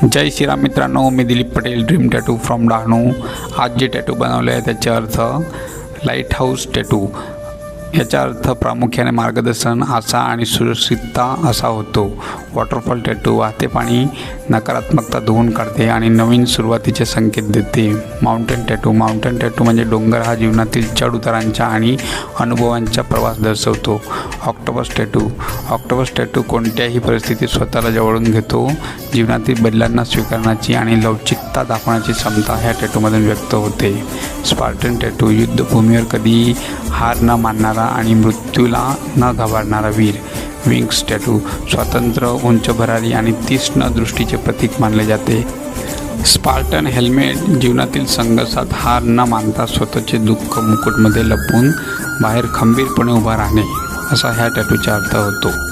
जय श्रीराम मित्रांनो, मी Dilip Patel, dream tattoo from Dahanu. आज जे टॅटू बनवले आहे त्याचा अर्थ लाईट हाऊस टॅटू। याचा अर्थ प्रामुख्याने मार्गदर्शन, आशा आणि सुरक्षितता असा होतो। वॉटरफॉल टॅटू वाहते पाणी नकारात्मकता धुवून काढते आणि नवीन सुरुवातीचे संकेत देते। माउंटेन टॅटू म्हणजे डोंगर हा जीवनातील चढ-उतारांचा आणि अनुभवांचा प्रवास दर्शवतो। ऑक्टोपस टॅटू कोणत्याही परिस्थितीत स्वतःला जवळून घेतो। जीवनातील बदलांना स्वीकारण्याची आणि लवचिकता दाखवण्याची क्षमता ह्या टॅटूमधून व्यक्त होते। स्पार्टन टॅटू युद्धभूमीवर कधीही हार न मानणारा आणि मृत्यूला न घाबरणारा वीर। विंग्स टॅटू स्वातंत्र्य, उंच भरारी आणि तीक्ष्ण दृष्टीचे प्रतीक मानले जाते। स्पार्टन हेल्मेट जीवनातील संघर्षात हार न मानता स्वतःचे दुःख मुकुटमध्ये लपवून बाहेर खंबीरपणे उभा राहणे असा ह्या टॅटूचा अर्थ होतो।